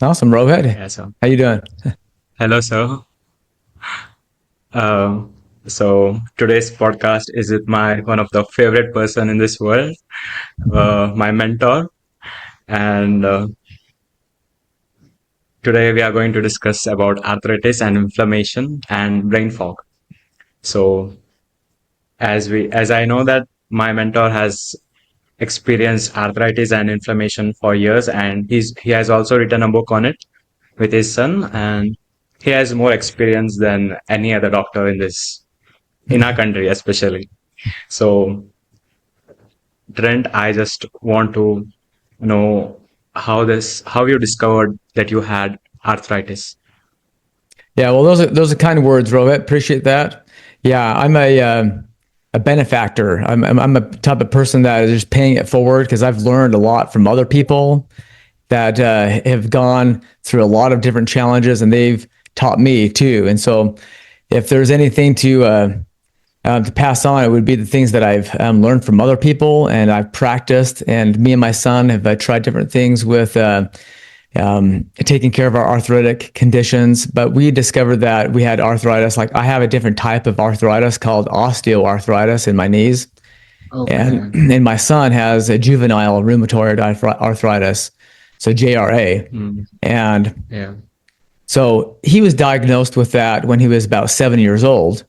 Awesome, Rohit. Yeah, so How you doing? hello, sir. Um, so today's podcast is with my one of the favorite person in this world, my mentor, and today we are going to discuss about arthritis and inflammation and brain fog. So as I know that my mentor has experienced arthritis and inflammation for years, and he has also written a book on it with his son, and he has more experience than any other doctor in our country, especially. So, Trent, I just want to know how you discovered that you had arthritis. Yeah, well, those are kind words, Rohit. Appreciate that. Yeah, I'm a benefactor. I'm a type of person that is just paying it forward because I've learned a lot from other people that have gone through a lot of different challenges, and they've taught me too. And so, if there's anything to pass on, it would be the things that I've learned from other people and I've practiced. And me and my son have tried different things with taking care of our arthritic conditions. But we discovered that we had arthritis. Like I have a different type of arthritis called osteoarthritis in my knees. And, Okay. and my son has a juvenile rheumatoid arthritis, so JRA. Mm, And yeah. so he was diagnosed with that when he was about 7 years old.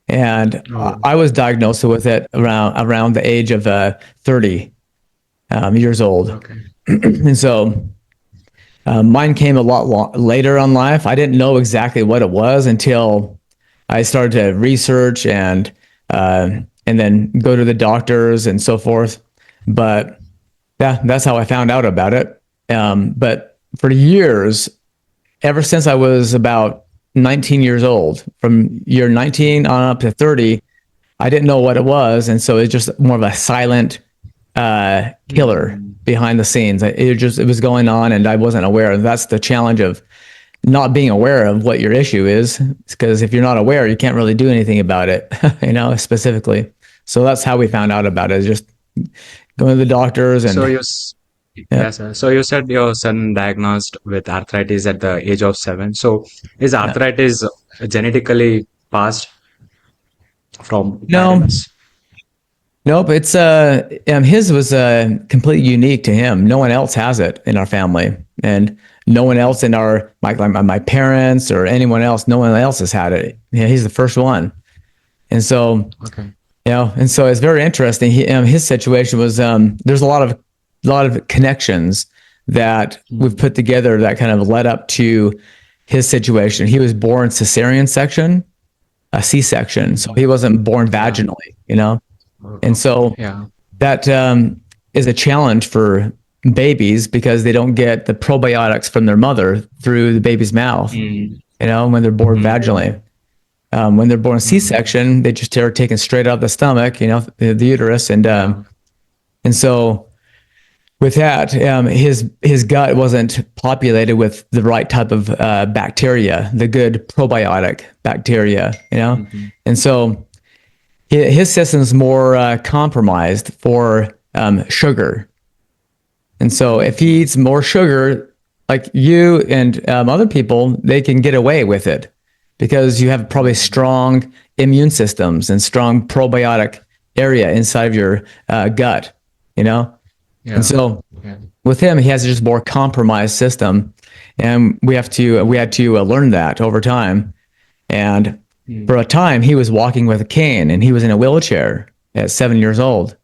And Oh, I was diagnosed with it around the age of 30 years old. okay. And so mine came a lot later on life. I didn't know exactly what it was until I started to research and then go to the doctors and so forth. But yeah, that's how I found out about it. But for years, ever since I was about 19 years old, from year 19 on up to 30, I didn't know what it was. And so it's just more of a silent killer Mm, behind the scenes. It was going on and I wasn't aware. And that's the challenge of not being aware of what your issue is. Because if you're not aware, you can't really do anything about it, specifically. So that's how we found out about it, is just going to the doctors So and yeah, yes, sir. So you said your son diagnosed with arthritis at the age of 7. So is yeah. arthritis genetically passed from No, parents? nope. It's his was completely unique to him. No one else has it in our family, and no one else in our my parents or anyone else. No one else has had it. Yeah, he's the first one, and so Okay. and so it's very interesting. His situation was there's a lot of connections that we've Mm, put together that kind of led up to his situation. He was born cesarean section, a C-section, so mm, he wasn't born yeah. vaginally. And Okay. so Yeah. that is a challenge for babies because they don't get the probiotics from their mother through the baby's mouth, Mm, when they're born mm, vaginally. When they're born mm, C-section, they just are taken straight out of the stomach, the uterus, yeah. and so with that, his gut wasn't populated with the right type of bacteria, the good probiotic bacteria. Hmm. And so his system's more compromised for sugar. And so if he eats more sugar, like you and other people, they can get away with it because you have probably Mm, strong immune systems and strong probiotic area inside of your gut, you know? And yeah. so Yeah. with him, he has a just more compromised system. And we had to learn that over time. And for Mm. a time, he was walking with a cane and he was in a wheelchair at 7 years old.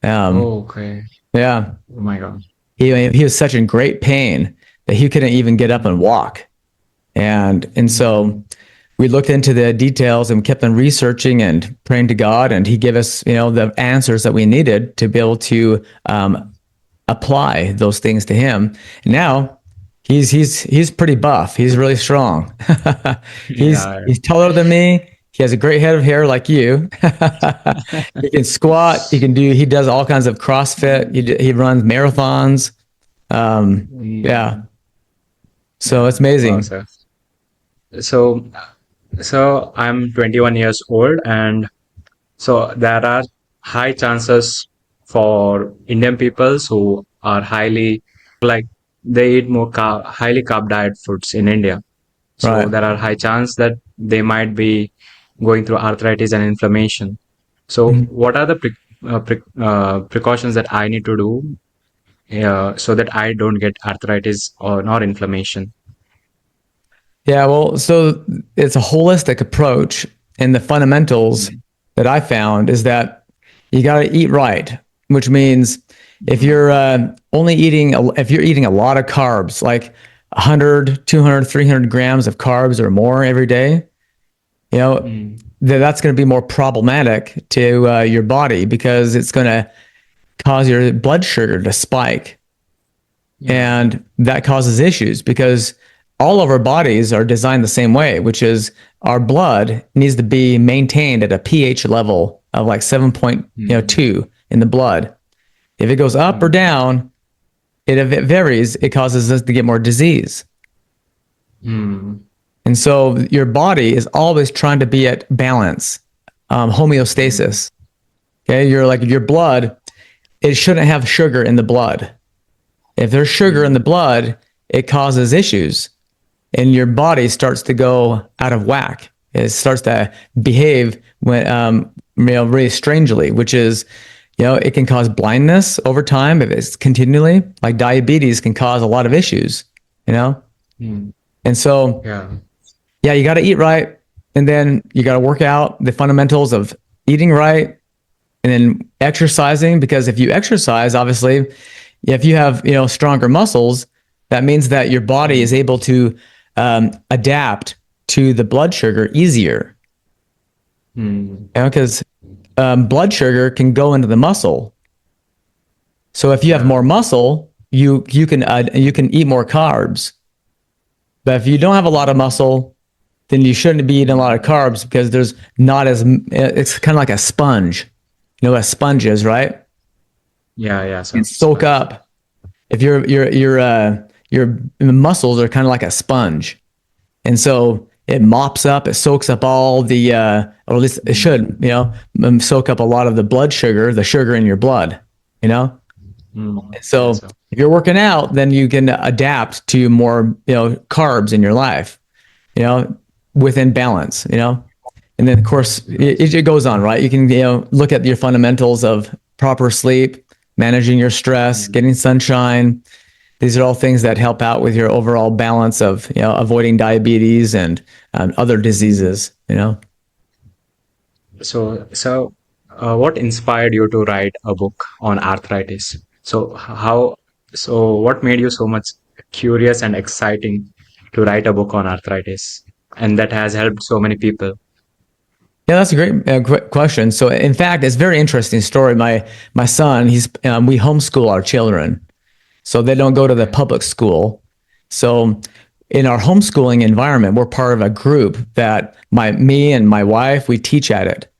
Um, Okay. yeah, Oh my God. he was such in great pain that he couldn't even get up and Mm, walk. And so mm, we looked into the details and kept on researching and praying to God, and He gave us the answers that we needed to be able to apply those things to him. And now he's pretty buff. He's really strong. yeah. He's taller than me. He has a great head of hair like you. He can squat. He does all kinds of CrossFit. He runs marathons. Yeah. Mm, So yeah. it's Wow, amazing. sir. So, so I'm 21 years old, and so there are high chances for Indian peoples who are highly like they eat more highly carb diet foods in India. So Right. there are high chance that they might be going through arthritis and inflammation. So Mhm. what are the precautions that I need to do so that I don't get arthritis or nor inflammation? Yeah, well, so it's a holistic approach, and the fundamentals Mm, that I found is that you got to eat right, which means if mm, you're only eating, if you're eating a lot of carbs, like 100, 200, 300 grams of carbs or more every day, you know, mm, that's going to be more problematic to your body because it's going to cause your blood sugar to spike. yeah. And that causes issues because all of our bodies are designed the same way, which is our blood needs to be maintained at a pH level of like 7.2 Mm, in the blood. If it goes up or mm, down, if it varies, it causes us to get more disease. mm, And so your body is always trying to be at balance, mm, homeostasis. Okay. You're like your blood, it shouldn't have sugar in the blood. If there's sugar in the mm, blood, it causes issues and your body starts to go out of whack. It starts to behave when, really strangely, which is, it can cause blindness over time if it's continually like diabetes can cause a lot of issues, you know? mm, And so, yeah. yeah, you got to eat right. And then you got to work out the fundamentals of eating right and then exercising, because if you exercise, obviously, if you have, stronger muscles, that means that your body is Mm, able to adapt to the blood sugar easier. mm, Because blood sugar can go into the muscle. So if you have yeah. more muscle, you can eat more carbs. But if you don't have a lot of muscle, then you shouldn't be eating a lot of Mm, carbs because there's not as it's kind of like a sponge. You know what a sponge is, right? yeah, yeah. You So soak sponge. up. If your muscles are kind of like a sponge, and so it mops up, it soaks up all the, or at least it Mm, should, soak up a lot of the blood sugar, the sugar in your blood, you know. yeah. So So. if you're working out, then you can adapt to more, carbs in your life, you know, within balance, And then of course it goes on, right? You can, look at your fundamentals of proper sleep, managing your stress, Mm. getting sunshine. These are all things that help out with your overall balance of, avoiding diabetes and other diseases, What inspired you to write a book on arthritis? What made you so much curious and exciting to write a book on arthritis, and that has helped so many people? Yeah, that's a great question. So, in fact, it's a very interesting story. My son, we homeschool our children, so they don't go to the Okay. public school. So, in our homeschooling environment, we're part of a group that me and my wife we teach at it,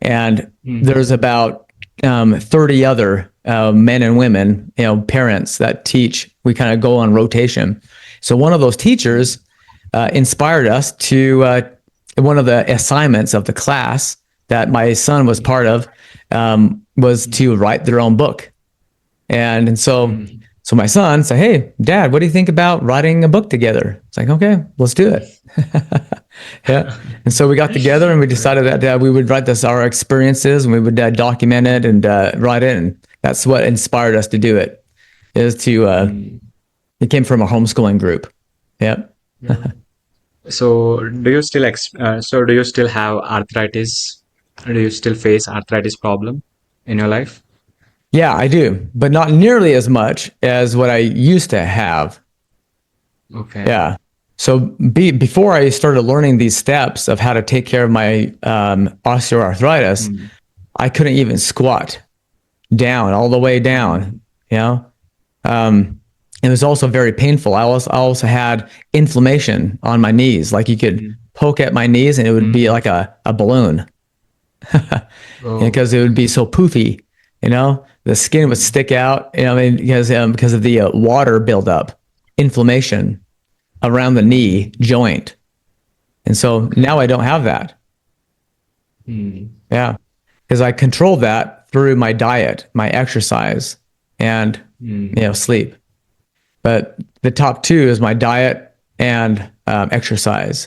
and Mm, there's about 30 other men and women, parents that teach. We kind of go on rotation. So one of those mm, teachers inspired us to one of the assignments of the class that my son was part of was mm, to write their own book. And so, mm, so my son said, "Hey, Dad, what do you think about writing a book together?" It's like, "Okay, let's do it." Yeah. And so we got together and we decided okay. that we would write this our experiences and we would document it and write it. And that's what inspired us to do it. Is to Mm, it came from a homeschooling group. Yep. yeah. Do you still have arthritis? Do you still face arthritis problem in your life? Yeah, I do, but not nearly as much as what I used to have. Okay. Yeah. So before I started learning these steps of how to take care of my osteoarthritis, Mm, I couldn't even squat down all the way down. mm, You know, it was also very painful. I also had inflammation on my knees. Like you could mm, poke at my knees and it would be mm. like a balloon Oh. because it would be so poofy. The skin would Mm, stick out. Because of the water buildup, inflammation around the knee mm. joint. And so now Okay. I don't have that. Mm, Yeah. Because I controlled that through my diet, my exercise, and mm. sleep. but the top two is my diet and exercise,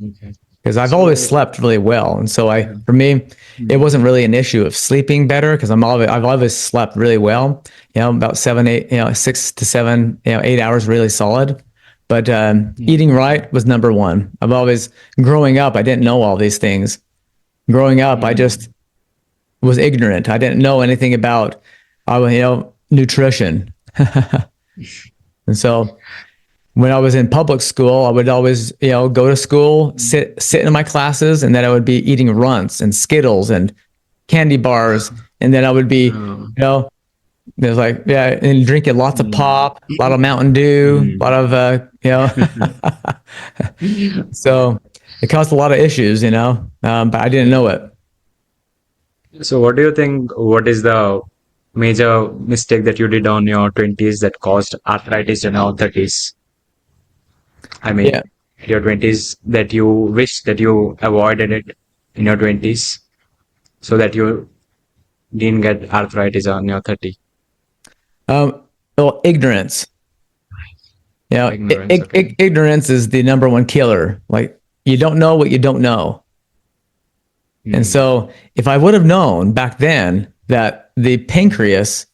Okay. because I've always So, slept really well. And so yeah. for me, it Mm, wasn't really an issue of sleeping better, because I've always slept really well, about 7, 8, 6 to 7, 8 hours really solid. But mm, eating right was number one. I've always, growing up, I didn't know all these things. Growing up, I mm, just was ignorant. I didn't know anything about, nutrition. And so when I was in public school, I would always, go to school, mm. sit in my classes, and then I would be eating runts and Skittles and candy bars, and then I would be, Uh, there's like, yeah, and drinking lots of mm, pop, a lot of Mountain Dew, a lot mm. of, so it caused a lot of issues, but I didn't know it. So, what do you think? What is the major mistake that you did on your 20s that caused arthritis in your 30s? I Yeah. mean, your 20s that you wish that you avoided it in your 20s so that you didn't get arthritis on your 30. Well, ignorance. Ignorance, okay. Ignorance is the number one killer. Like, you don't know what you don't know. And Mm, so if I would have known back then that the pancreas,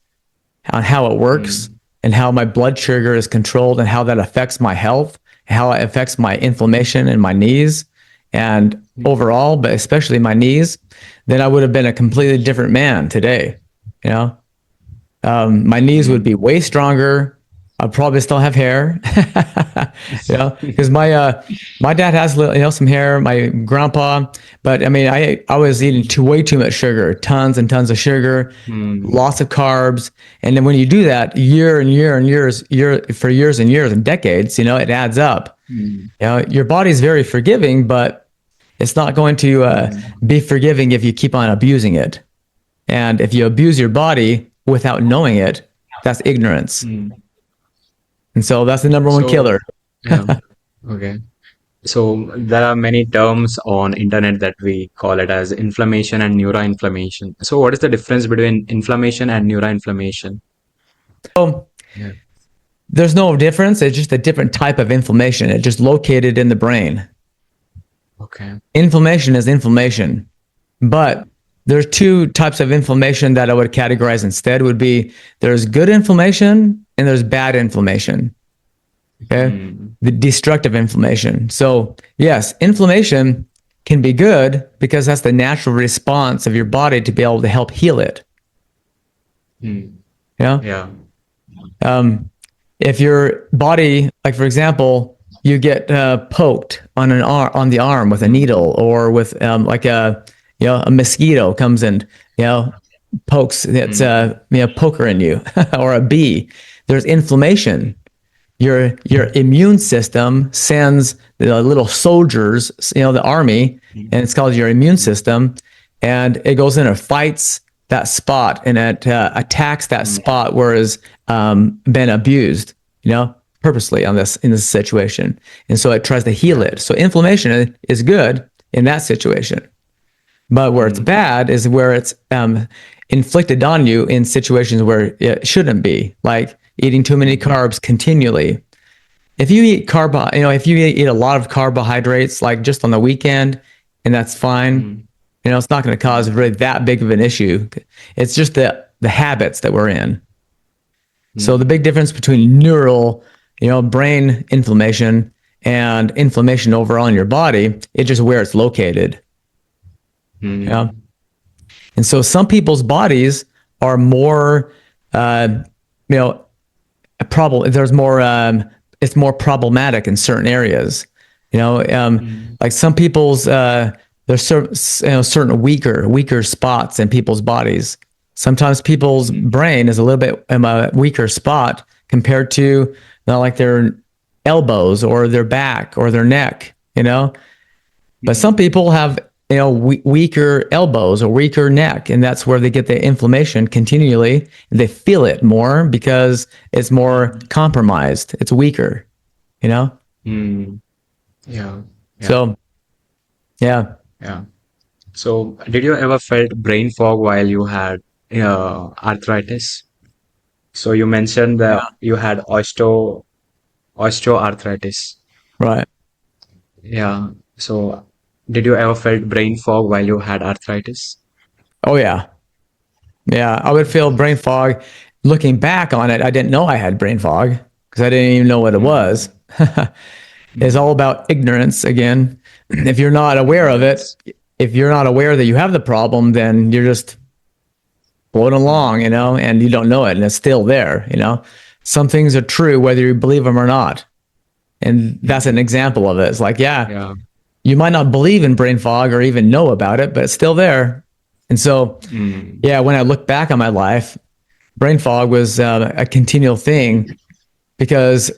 on how it works mm, and how my blood sugar is controlled and how that affects my health, how it affects my inflammation in my knees and mm, overall, but especially my knees, then I would have been a completely different man today. You know, my knees would be mm. way stronger. I'd probably still have hair, because my dad has some hair. My grandpa, but I mean, I was eating way too much sugar, tons and tons of sugar, Mm, lots of carbs, and then when you do that year and year and years and years and decades, it adds up. mm, Your body's very forgiving, but it's not going to mm, be forgiving if you keep on abusing it. And if you abuse your body without knowing it, that's ignorance. mm. And so that's the number one So, killer. yeah, okay. So there are many terms on internet that we call it as inflammation and neuroinflammation. So what is the difference between inflammation and neuroinflammation? So Yeah. there's no difference. It's just a different type of inflammation. It's just located in the brain. Okay. Inflammation is inflammation, but there's two types of inflammation that I would categorize instead. Would be, there's good inflammation and there's bad inflammation. Okay. Mm, The destructive inflammation. So yes, inflammation can be good because that's the natural response of your body to be able to help heal it. mm, You know, yeah. um, if your body, like for example, you get poked on on the arm with a Mm, needle, or with like a mosquito comes and pokes its mm, poker in you, or a bee. There's inflammation. Your immune system sends the little soldiers, the army, and mm, it's called your immune system, and it goes in and fights that spot, and it attacks that mm, spot where it's been abused, purposely in this situation, and so it tries to heal yeah. it. So inflammation is good in that situation, but where it's Mm, bad is where it's inflicted on you in situations where it shouldn't be, like eating too many mm, carbs continually. If you eat if you eat a lot of carbohydrates, like just on the weekend, and that's fine, mm, it's not going to cause mm, really that big of an issue. It's just the habits that we're in. So the mm, big difference between neural, brain inflammation and inflammation overall in your body, it's just where it's located. Yeah. mm, And so some people's bodies are more, you know, a problem. There's more, it's more problematic in certain areas. mm, Like some people's, there's certain weaker spots in people's bodies. Sometimes people's mm, brain is a little bit a weaker spot compared to, like their elbows or their back or their neck. But some mm, people have weaker elbows or weaker neck, and that's where they get the inflammation continually. They feel it more because it's more mm, compromised. It's weaker, you know. mm. Yeah. Yeah. So yeah, Yeah. So, did you ever felt brain fog while you had arthritis? So you mentioned that Yeah. you had osteoarthritis. Right. Yeah. So did you ever felt brain fog while you had arthritis? Oh yeah. Yeah. I would feel brain fog. Looking back on it, I didn't know I had brain fog because I didn't even know what it was. Mm, It's all mm, about ignorance again. If you're not aware of it, ignorance. if you're not aware that you have the problem, then you're just floating along, Mm, and you don't know it and it's still there. Some things are true whether you believe them or not. And that's an mm, example of it. It's like, yeah, yeah. you might not believe in brain fog or even know about it, but it's still there. And so, Mm, yeah, when I look back on my life, brain fog was a continual thing because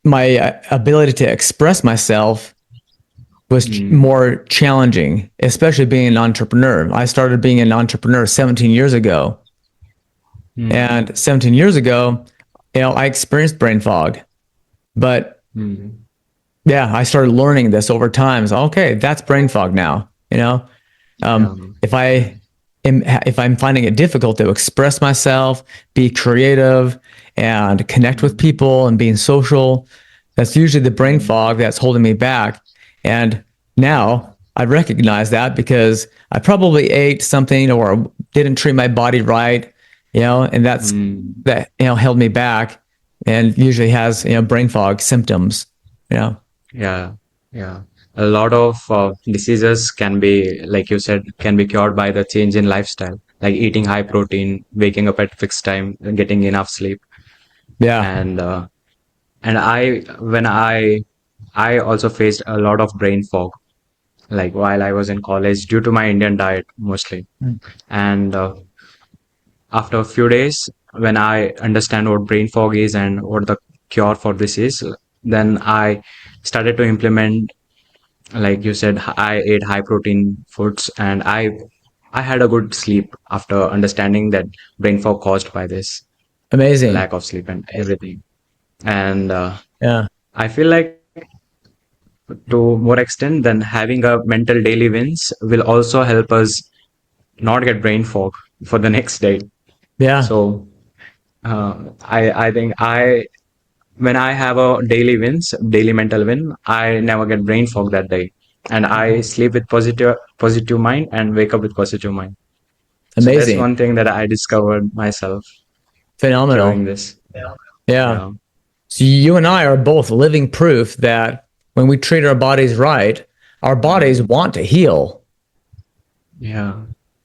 my ability to express myself was mm, more challenging, especially being an entrepreneur. I started being an entrepreneur 17 years ago. mm, And 17 years ago, I experienced brain fog. But mm, yeah, I started learning this over time. So, okay, that's brain fog now. yeah. If I'm finding it difficult to express myself, be creative, and connect with Mm, people and being social, that's usually the brain mm, fog that's holding me back. And now I recognize that because I probably ate something or didn't treat my body right, and mm. that held me back, and usually has brain fog symptoms. You know, Yeah, yeah. A lot of diseases can be, like you said, can be cured by the change in lifestyle, like eating high protein, waking up at fixed time, and getting enough sleep. yeah, And when I also faced a lot of brain fog, like while I was in college, due to my Indian diet mostly. And after a few days, when I understand what brain fog is and what the cure for this is, then I started to implement, like you said, I ate high protein foods, and I had a good sleep after understanding that brain fog caused by this amazing. lack of sleep and everything. And Yeah, I feel like, to more extent than having a mental daily wins will also help us not get brain fog for the next day. yeah, So I think when I have a daily mental win, I never get brain fog that day, and I sleep with positive mind and wake up with positive mind. So that's amazing, one thing that I discovered myself phenomenal. during this. Yeah. Yeah, So you and I are both living proof that when we treat our bodies right, our bodies mm, want to heal. yeah,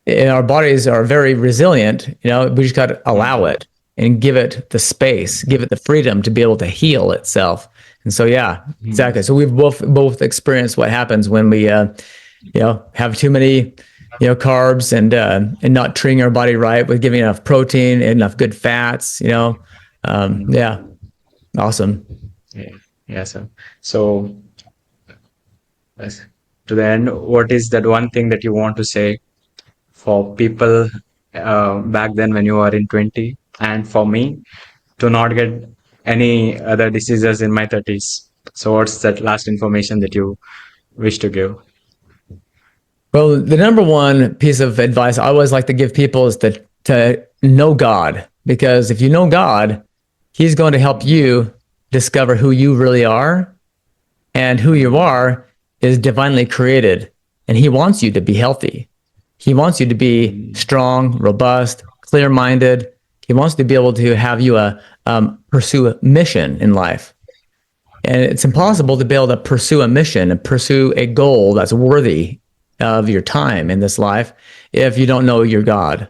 And our bodies are very resilient. We just got to allow mm, it and give it the space, give it the freedom to be able to heal itself. And so, yeah, exactly. mm, So we've both experienced what happens when we, have too many, carbs and not treating our body right with giving enough protein, enough good fats. mm, Yeah, awesome. yeah, yeah. So yes, to the end, what is that one thing that you want to say for people back then when you were in 20, and for me to not get any other diseases in my 30s? So what's that last information that you wish to give? Well, the number one piece of advice I always like to give people is to know God, because if you know God, He's going to help Mm, you discover who you really are, and who you mm, are is divinely created, and He wants you to be healthy. He wants you to be mm, strong, robust, clear-minded. He wants to be able to have you pursue a mission in life. And it's impossible to mm, be able to pursue a mission and pursue a goal that's worthy of your time in this life if you don't know your God.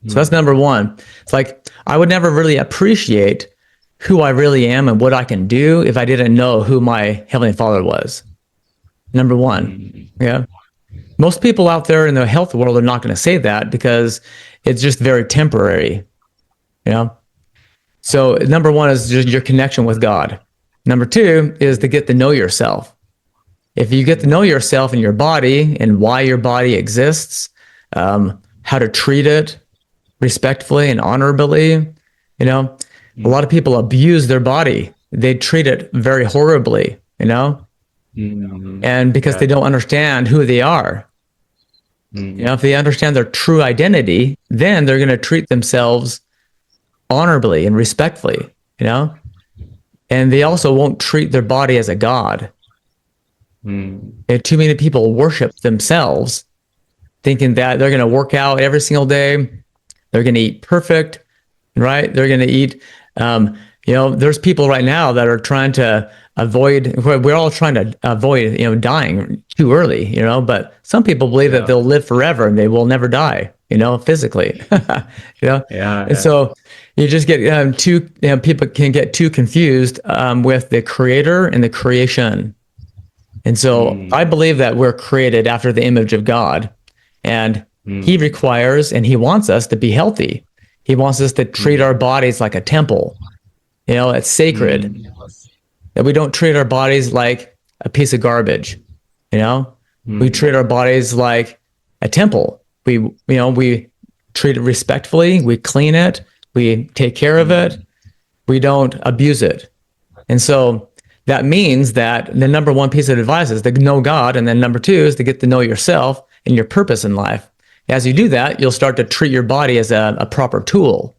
So that's mm, number one. It's like I would never really appreciate who I really am and what I can do if I didn't know who my Heavenly Father was. Number one. mm, Yeah. Most people out there in the health world are not going to say that because it's just very temporary. You know? So number one is just your connection with God. Number two is to get to know yourself. If you get to know yourself and your body and why your body exists, how to treat it respectfully and honorably, a lot of mm, people abuse their body. They treat it very horribly. mm. And because Yeah. they don't understand who they are. Mm, If they understand their true identity, then they're going to treat themselves honorably and respectfully, you know? And they also won't treat their body as a god. And too many people worship themselves, thinking that they're going to work out every single day. They're going to eat perfect, right? They're going to eat, there's people right now that are trying to avoid, we're all trying to avoid, dying too early, but some people believe that they'll live forever and they will never die, physically, Yeah, And yeah. so you just get people can get too confused with the creator and the creation. And so I believe that we're created after the image of God, and he requires and he wants us to be healthy. He wants us to treat our bodies like a temple. It's sacred, that we don't treat our bodies like a piece of garbage. We treat our bodies like a temple. We treat it respectfully. We clean it. We take care of it. We don't abuse it. And so that means that the number one piece of advice is to know God. And then number two is to get to know yourself and your purpose in life. As you do that, you'll start to treat your body as a proper tool.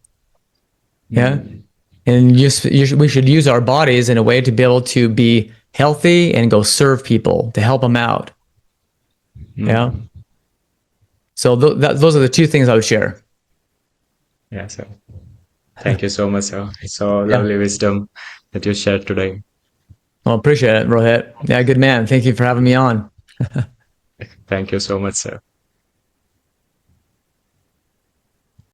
Yeah. And we should use our bodies in a way to be able to be healthy and go serve people, to help them out. Yeah. So those are the two things I would share. Yeah, sir. Thank you so much, sir. It's so lovely wisdom that you shared today. Well, appreciate it, Rohit. Yeah, good man. Thank you for having me on. Thank you so much, sir.